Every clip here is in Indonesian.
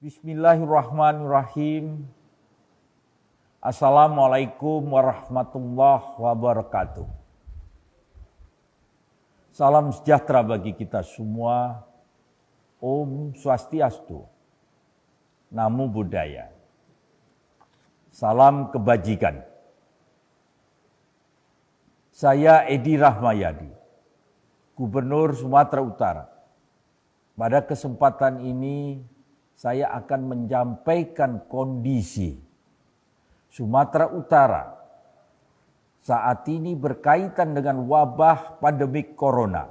Bismillahirrahmanirrahim. Assalamualaikum warahmatullahi wabarakatuh. Salam sejahtera bagi kita semua. Om Swastiastu. Namo Buddhaya. Salam kebajikan. Saya Edi Rahmayadi, Gubernur Sumatera Utara. Pada kesempatan ini saya akan menyampaikan kondisi Sumatera Utara saat ini berkaitan dengan wabah pandemik corona,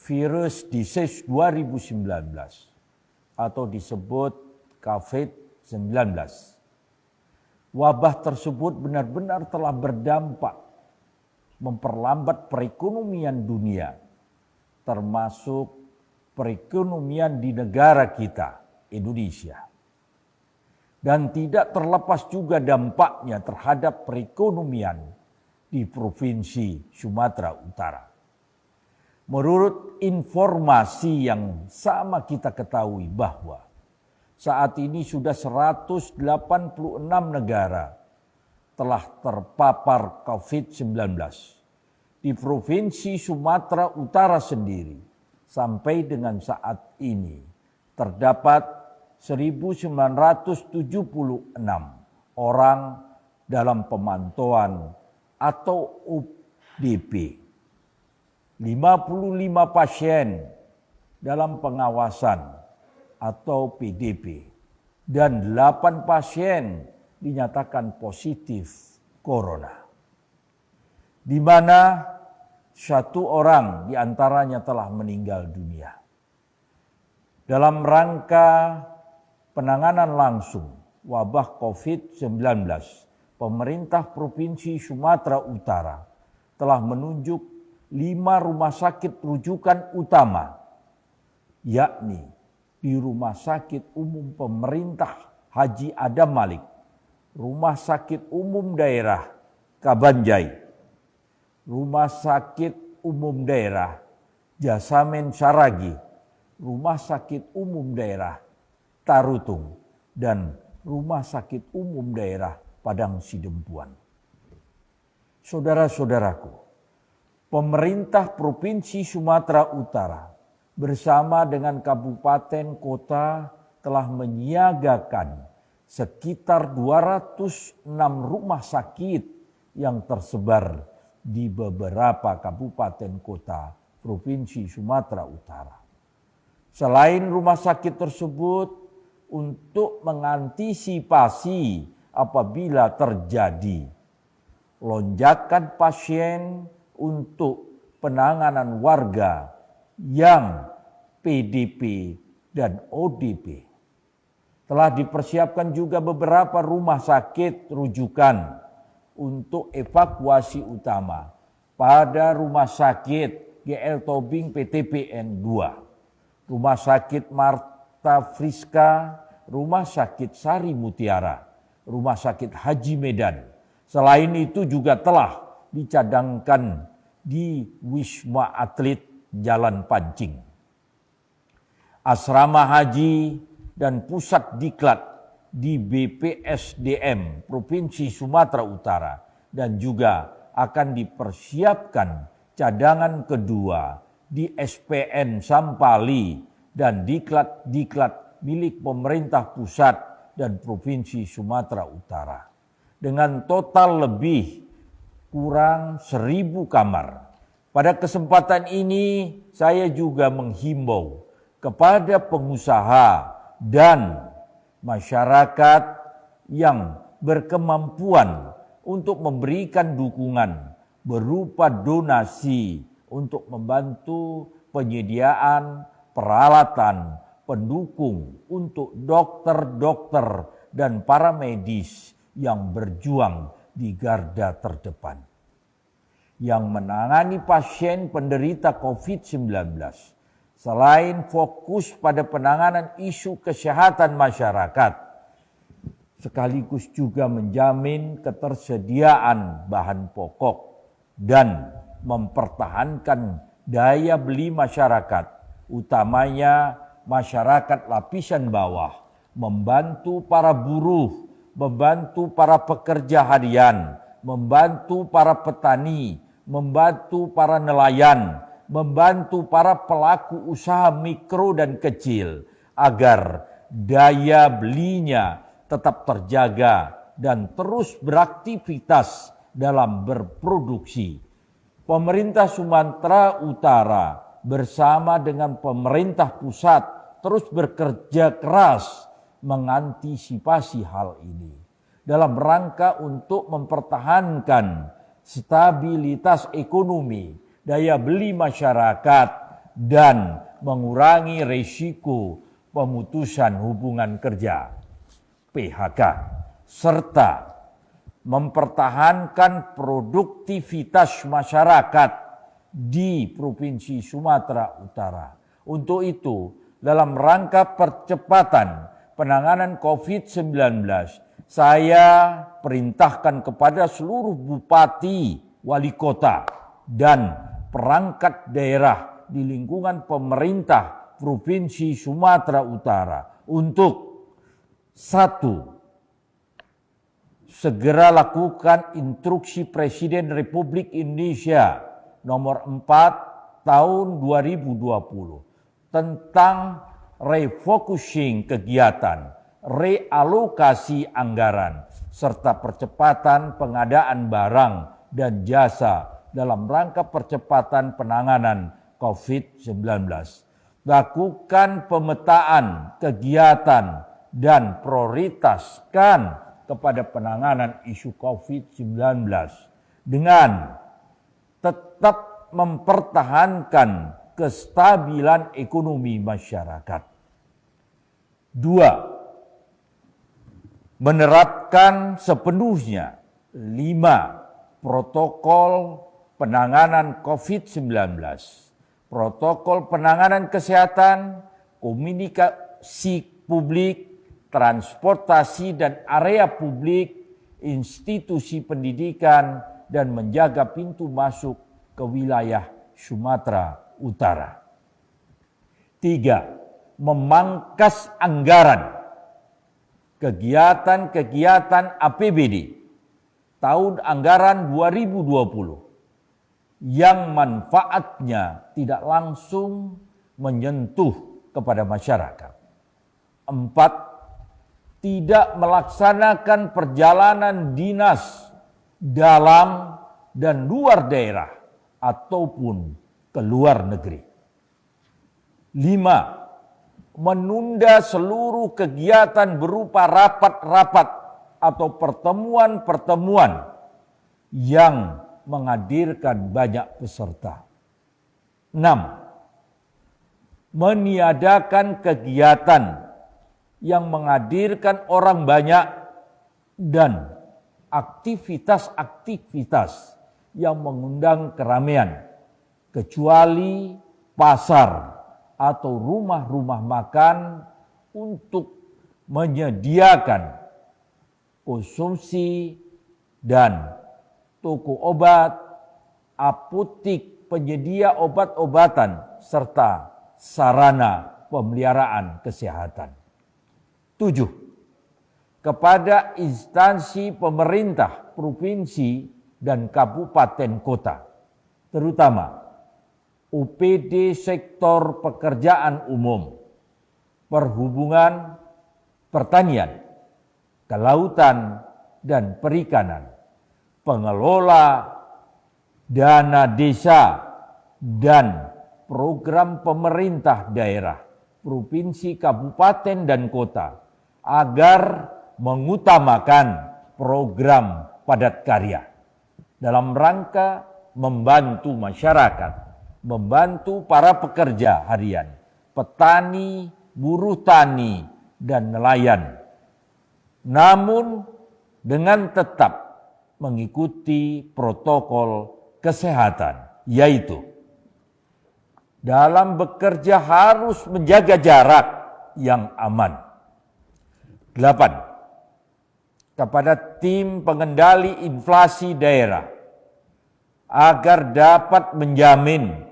virus disease 2019 atau disebut COVID-19. Wabah tersebut benar-benar telah berdampak memperlambat perekonomian dunia, termasuk perekonomian di negara kita, Indonesia. Dan tidak terlepas juga dampaknya terhadap perekonomian di Provinsi Sumatera Utara. Menurut informasi yang sama kita ketahui bahwa saat ini sudah 186 negara telah terpapar COVID-19. Di Provinsi Sumatera Utara sendiri, sampai dengan saat ini terdapat 1.976 orang dalam pemantauan atau ODP. 55 pasien dalam pengawasan atau PDP. Dan 8 pasien dinyatakan positif corona. Di mana 1 orang diantaranya telah meninggal dunia. Dalam rangka penanganan langsung wabah COVID-19, pemerintah Provinsi Sumatera Utara telah menunjuk 5 rumah sakit rujukan utama, yakni di Rumah Sakit Umum Pemerintah Haji Adam Malik, Rumah Sakit Umum Daerah Kabanjai, Rumah Sakit Umum Daerah Jasamen Saragi, Rumah Sakit Umum Daerah Tarutung, dan Rumah Sakit Umum Daerah Padang Sidempuan. Saudara-saudaraku, pemerintah Provinsi Sumatera Utara bersama dengan kabupaten kota telah menyiagakan sekitar 206 rumah sakit yang tersebar di beberapa kabupaten kota Provinsi Sumatera Utara. Selain rumah sakit tersebut, untuk mengantisipasi apabila terjadi lonjakan pasien untuk penanganan warga yang PDP dan ODP, telah dipersiapkan juga beberapa rumah sakit rujukan untuk evakuasi utama pada Rumah Sakit GL Tobing PTPN 2, Rumah Sakit Marta Friska, Rumah Sakit Sari Mutiara, Rumah Sakit Haji Medan. Selain itu juga telah dicadangkan di Wisma Atlet Jalan Pancing, Asrama Haji dan Pusat Diklat di BPSDM Provinsi Sumatera Utara, dan juga akan dipersiapkan cadangan kedua di SPN Sampali dan diklat-diklat milik pemerintah pusat dan Provinsi Sumatera Utara. Dengan total lebih kurang 1.000 kamar. Pada kesempatan ini saya juga menghimbau kepada pengusaha dan masyarakat yang berkemampuan untuk memberikan dukungan berupa donasi untuk membantu penyediaan peralatan pendukung untuk dokter-dokter dan para medis yang berjuang di garda terdepan, yang menangani pasien penderita COVID-19. Selain fokus pada penanganan isu kesehatan masyarakat, sekaligus juga menjamin ketersediaan bahan pokok dan mempertahankan daya beli masyarakat, utamanya masyarakat lapisan bawah, membantu para buruh, membantu para pekerja harian, membantu para petani, membantu para nelayan, membantu para pelaku usaha mikro dan kecil agar daya belinya tetap terjaga dan terus beraktivitas dalam berproduksi. Pemerintah Sumatera Utara bersama dengan pemerintah pusat terus bekerja keras mengantisipasi hal ini dalam rangka untuk mempertahankan stabilitas ekonomi, daya beli masyarakat, dan mengurangi risiko pemutusan hubungan kerja (PHK), serta mempertahankan produktivitas masyarakat di Provinsi Sumatera Utara. Untuk itu, dalam rangka percepatan penanganan COVID-19, saya perintahkan kepada seluruh bupati, wali kota, dan perangkat daerah di lingkungan pemerintah Provinsi Sumatera Utara untuk 1. Segera lakukan instruksi Presiden Republik Indonesia nomor 4 tahun 2020 tentang refocusing kegiatan, realokasi anggaran, serta percepatan pengadaan barang dan jasa dalam rangka percepatan penanganan COVID-19. Lakukan pemetaan kegiatan dan prioritaskan kepada penanganan isu COVID-19 dengan tetap mempertahankan kestabilan ekonomi masyarakat. 2. Menerapkan sepenuhnya 5 protokol penanganan COVID-19. Protokol penanganan kesehatan, komunikasi publik, transportasi dan area publik, institusi pendidikan, dan menjaga pintu masuk ke wilayah Sumatera Utara. 3. Memangkas anggaran kegiatan-kegiatan APBD tahun anggaran 2020 yang manfaatnya tidak langsung menyentuh kepada masyarakat. 4. Tidak melaksanakan perjalanan dinas dalam dan luar daerah ataupun ke luar negeri. 5. Menunda seluruh kegiatan berupa rapat-rapat atau pertemuan-pertemuan yang menghadirkan banyak peserta. 6. Meniadakan kegiatan yang menghadirkan orang banyak dan aktivitas-aktivitas yang mengundang keramaian, kecuali pasar atau rumah-rumah makan untuk menyediakan konsumsi dan toko obat, apotik, penyedia obat-obatan, serta sarana pemeliharaan kesehatan. 7. Kepada instansi pemerintah provinsi dan kabupaten kota, terutama UPD sektor pekerjaan umum, perhubungan, pertanian, kelautan, dan perikanan, pengelola dana desa, dan program pemerintah daerah, provinsi, kabupaten, dan kota, agar mengutamakan program padat karya dalam rangka membantu masyarakat, membantu para pekerja harian, petani, buruh tani, dan nelayan. Namun dengan tetap mengikuti protokol kesehatan, yaitu dalam bekerja harus menjaga jarak yang aman. 8. Kepada tim pengendali inflasi daerah agar dapat menjamin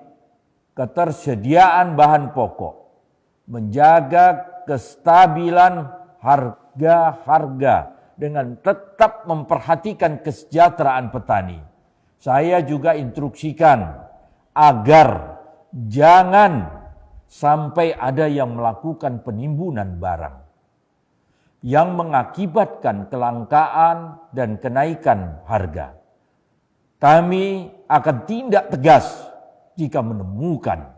ketersediaan bahan pokok, menjaga kestabilan harga-harga dengan tetap memperhatikan kesejahteraan petani. Saya juga instruksikan agar jangan sampai ada yang melakukan penimbunan barang yang mengakibatkan kelangkaan dan kenaikan harga. Kami akan tindak tegas jika menemukan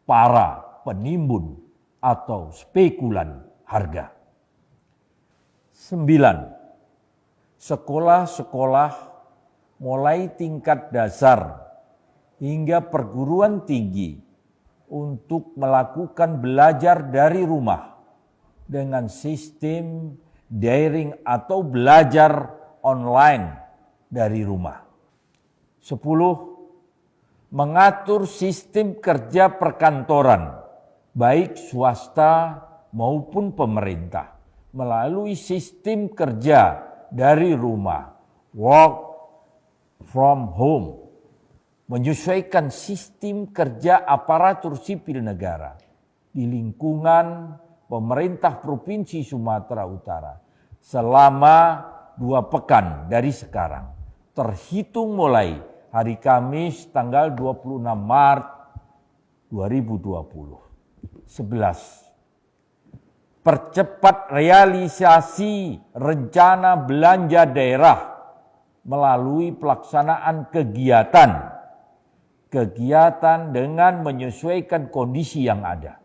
para penimbun atau spekulan harga. 9. Sekolah-sekolah mulai tingkat dasar hingga perguruan tinggi untuk melakukan belajar dari rumah dengan sistem daring atau belajar online dari rumah. 10. Mengatur sistem kerja perkantoran, baik swasta maupun pemerintah, melalui sistem kerja dari rumah, work from home, menyesuaikan sistem kerja aparatur sipil negara di lingkungan pemerintah Provinsi Sumatera Utara selama 2 pekan dari sekarang, terhitung mulai hari Kamis tanggal 26 Maret 2020. 11. Percepat realisasi rencana belanja daerah melalui pelaksanaan kegiatan dengan menyesuaikan kondisi yang ada.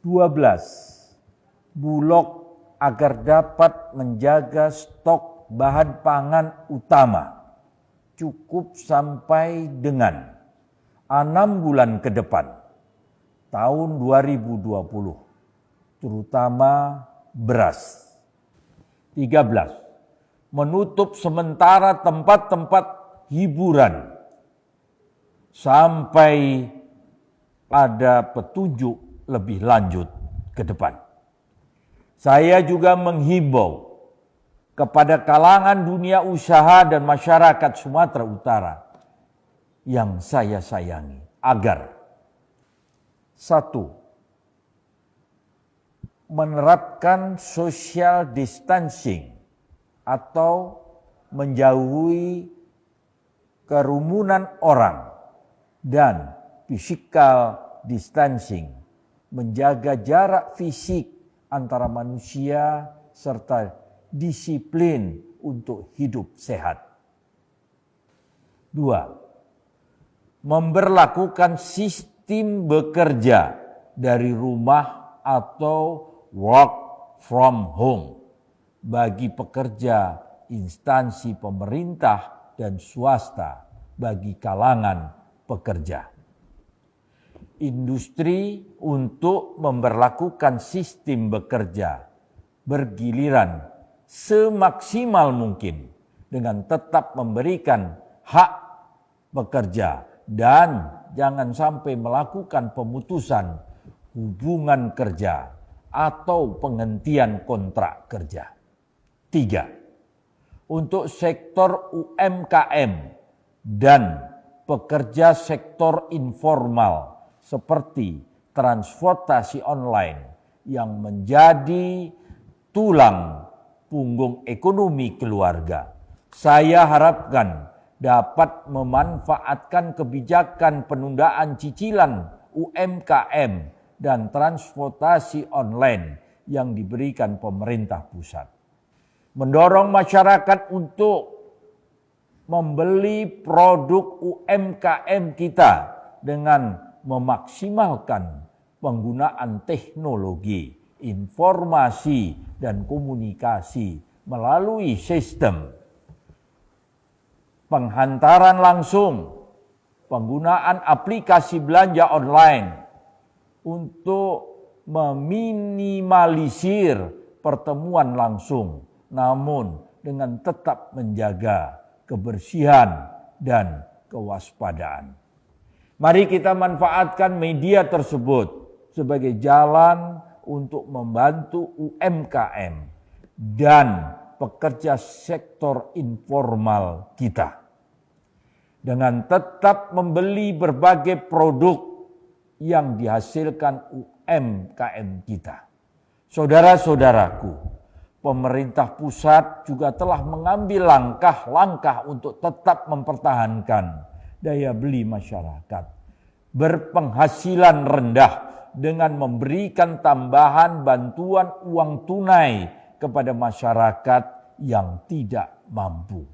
12. Bulog agar dapat menjaga stok bahan pangan utama cukup sampai dengan 6 bulan ke depan, tahun 2020. Terutama beras. 13. Menutup sementara tempat-tempat hiburan sampai ada petunjuk lebih lanjut ke depan. Saya juga menghimbau kepada kalangan dunia usaha dan masyarakat Sumatera Utara yang saya sayangi agar 1. Menerapkan social distancing atau menjauhi kerumunan orang dan physical distancing, menjaga jarak fisik antara manusia serta disiplin untuk hidup sehat. 2. Memberlakukan sistem bekerja dari rumah atau work from home bagi pekerja instansi pemerintah dan swasta bagi kalangan pekerja. Industri untuk memberlakukan sistem bekerja bergiliran semaksimal mungkin dengan tetap memberikan hak pekerja dan jangan sampai melakukan pemutusan hubungan kerja atau penghentian kontrak kerja. 3. Untuk sektor UMKM dan pekerja sektor informal seperti transportasi online yang menjadi tulang punggung ekonomi keluarga. Saya harapkan dapat memanfaatkan kebijakan penundaan cicilan UMKM dan transportasi online yang diberikan pemerintah pusat. Mendorong masyarakat untuk membeli produk UMKM kita dengan memaksimalkan penggunaan teknologi, informasi, dan komunikasi melalui sistem penghantaran langsung, penggunaan aplikasi belanja online, untuk meminimalisir pertemuan langsung, namun dengan tetap menjaga kebersihan dan kewaspadaan. Mari kita manfaatkan media tersebut sebagai jalan untuk membantu UMKM dan pekerja sektor informal kita. Dengan tetap membeli berbagai produk yang dihasilkan UMKM kita. Saudara-saudaraku, pemerintah pusat juga telah mengambil langkah-langkah untuk tetap mempertahankan daya beli masyarakat berpenghasilan rendah dengan memberikan tambahan bantuan uang tunai kepada masyarakat yang tidak mampu.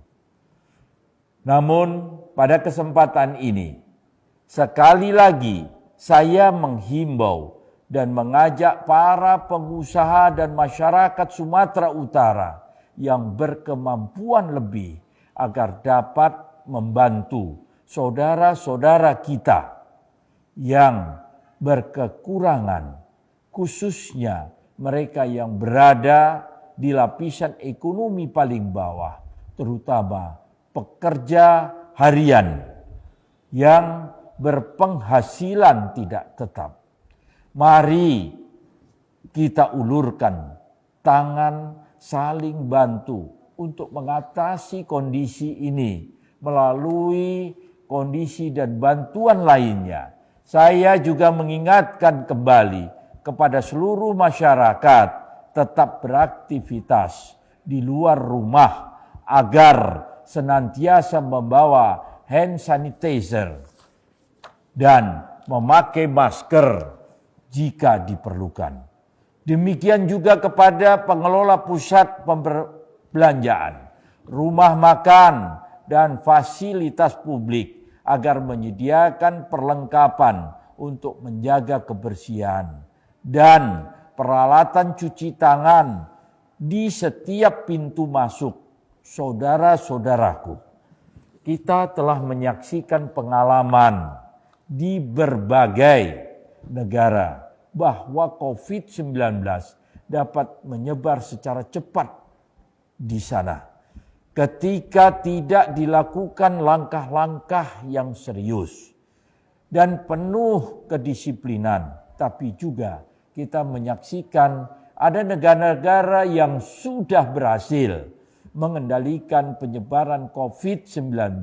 Namun pada kesempatan ini, sekali lagi saya menghimbau dan mengajak para pengusaha dan masyarakat Sumatera Utara yang berkemampuan lebih agar dapat membantu saudara-saudara kita yang berkekurangan, khususnya mereka yang berada di lapisan ekonomi paling bawah, terutama pekerja harian yang berpenghasilan tidak tetap. Mari kita ulurkan tangan saling bantu untuk mengatasi kondisi ini melalui kondisi dan bantuan lainnya. Saya juga mengingatkan kembali kepada seluruh masyarakat tetap beraktivitas di luar rumah agar senantiasa membawa hand sanitizer dan memakai masker jika diperlukan. Demikian juga kepada pengelola pusat perbelanjaan, rumah makan, dan fasilitas publik agar menyediakan perlengkapan untuk menjaga kebersihan dan peralatan cuci tangan di setiap pintu masuk. Saudara-saudaraku, kita telah menyaksikan pengalaman di berbagai negara bahwa COVID-19 dapat menyebar secara cepat di sana ketika tidak dilakukan langkah-langkah yang serius dan penuh kedisiplinan. Tapi juga kita menyaksikan ada negara-negara yang sudah berhasil mengendalikan penyebaran COVID-19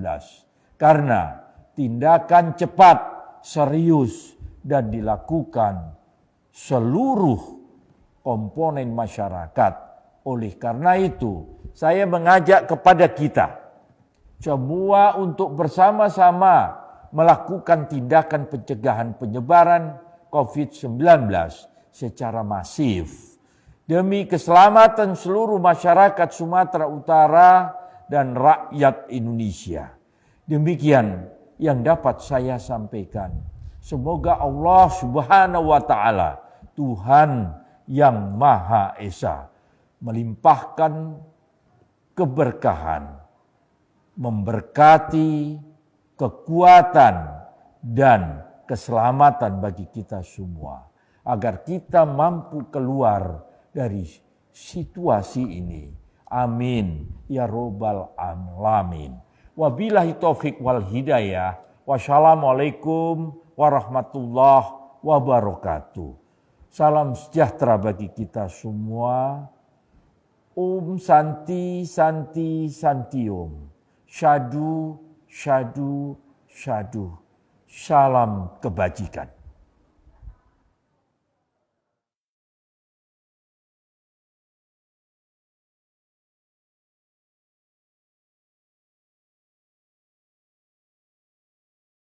karena tindakan cepat, serius, dan dilakukan seluruh komponen masyarakat. Oleh karena itu, saya mengajak kepada kita semua untuk bersama-sama melakukan tindakan pencegahan penyebaran COVID-19 secara masif demi keselamatan seluruh masyarakat Sumatera Utara dan rakyat Indonesia. Demikian yang dapat saya sampaikan. Semoga Allah Subhanahu wa Ta'ala, Tuhan yang Maha Esa, melimpahkan keberkahan, memberkati kekuatan dan keselamatan bagi kita semua, agar kita mampu keluar dari situasi ini. Amin ya robbal alamin. Wabillahi taufik wal hidayah. Wassalamualaikum warahmatullahi wabarakatuh. Salam sejahtera bagi kita semua. Om Santi Santi Santi Om. Syadu Syadu Syadu. Salam kebajikan.